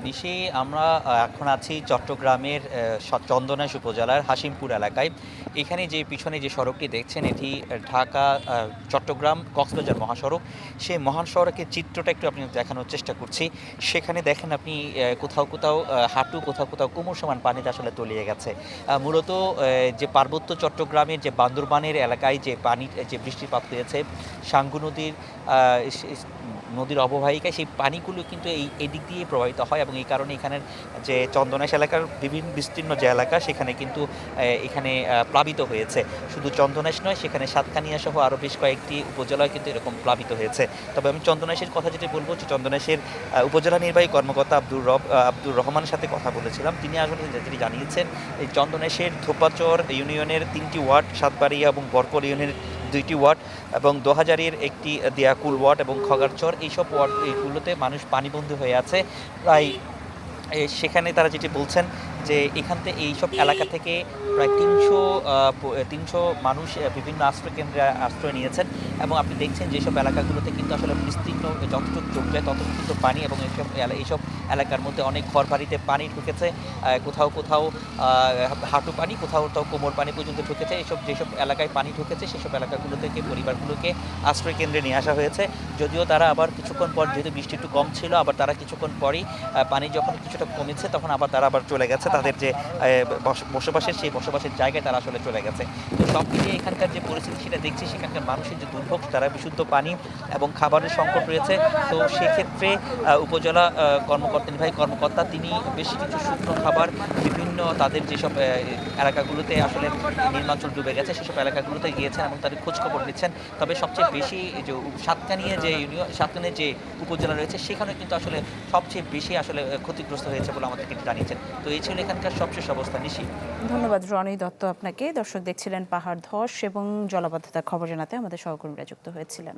নিশি আমরা এখন আছি চট্টগ্রামের চন্দনাইশ উপজেলার হাশিমপুর এলাকায়। এখানে যে পিছনে যে সড়কটি দেখছেন এটি ঢাকা চট্টগ্রাম কক্সবাজার মহাসড়ক। সেই মহাসড়কের চিত্রটা একটু আপনি দেখানোর চেষ্টা করছি। সেখানে দেখেন আপনি কোথাও, কোথাও হাঁটু, কোথাও, কোথাও কোমর সমান পানিতে আসলে তলিয়ে গেছে। মূলত যে পার্বত্য চট্টগ্রামের যে বান্দরবানের এলাকায় যে পানি যে বৃষ্টিপাত হয়েছে, সাঙ্গু নদীর আ নদীর অববাহিকায় সেই পানিগুলো কিন্তু এদিক দিয়ে প্রবাহিত হয় এবং এই কারণে এখানের যে চন্দনাইশ এলাকার বিভিন্ন বিস্তীর্ণ যে এলাকা সেখানে কিন্তু এখানে প্লাবিত হয়েছে। শুধু চন্দনাইশ নয়, সেখানে সাতকানিয়া সহ আরও বেশ কয়েকটি উপজেলায় কিন্তু এরকম প্লাবিত হয়েছে। তবে আমি চন্দনাইশের কথা যেটা বলব যে চন্দনাইশের উপজেলা নির্বাহী কর্মকর্তা আব্দুর রহমানের সাথে কথা বলেছিলাম। তিনি আসলে যেটি জানিয়েছেন এই চন্দনাইশের ধোপাচর ইউনিয়নের ৩টি ওয়ার্ড, সাতবাড়িয়া এবং বরকল ইউনিয়নের ২টি ওয়ার্ড এবং দোহাজারীর একটি দিয়াকুল ওয়ার্ড এবং খগারচর এইসব ওয়ার্ড এইগুলোতে মানুষ পানিবন্দী হয়ে আছে। প্রায় সেখানে তারা যেটি বলছেন যে এখান থেকে এইসব এলাকা থেকে প্রায় ৩০০ মানুষ বিভিন্ন আশ্রয়কেন্দ্রে আশ্রয় নিয়েছেন এবং আপনি দেখছেন যেসব এলাকাগুলোতে কিন্তু আসলে বিস্তীর্ণ যতটুকু চোখ যায় ততটুকু কিন্তু পানি এবং এইসব এলাকার মধ্যে অনেক ঘরবাড়িতে পানি ঢুকেছে, কোথাও কোথাও হাঁটু পানি, কোথাও কোথাও কোমর পানি পর্যন্ত ঢুকেছে। যেসব এলাকায় পানি ঢুকেছে সেসব এলাকাগুলো থেকে পরিবারগুলোকে আশ্রয় কেন্দ্রে নিয়ে আসা হয়েছে। যদিও তারা আবার কিছুক্ষণ পর, যেহেতু বৃষ্টি একটু কম ছিল, আবার তারা কিছুক্ষণ পরেই পানি যখন কিছুটা কমেছে তখন আবার তারা আবার চলে গেছে তাদের যে বসবাসের সেই বসবাসের জায়গায় তারা আসলে চলে গেছে। তো সব মিলিয়ে এখানকার যে পরিস্থিতি সেটা দেখছি, সেখানকার মানুষের যে দুর্ভোগ, তারা বিশুদ্ধ পানি এবং খাবারের সংকট রয়েছে। তো সেক্ষেত্রে উপজেলা নির্বাহী কর্মকর্তা তিনি বেশ কিছু শুকনো খাবার বিভিন্ন তাদের যেসব এলাকাগুলোতে আসলে নির্মাঞ্চল ডুবে গেছে সেসব এলাকাগুলোতে গিয়েছেন এবং তাদের খোঁজখবর নিচ্ছেন। তবে সবচেয়ে বেশি যে সাতকানিয়া যে উপজেলা রয়েছে সেখানে কিন্তু আসলে সবচেয়ে বেশি আসলে ক্ষতিগ্রস্ত হয়েছে বলে আমাদেরকে জানিয়েছেন। তো এই ছিল এখানকার সবশেষ অবস্থা। নিশি, ধন্যবাদ রনি দত্ত আপনাকে। দর্শক দেখছিলেন পাহাড় ধস এবং জলাবদ্ধতার খবর জানাতে আমাদের সহকর্মীরা যুক্ত হয়েছিলেন।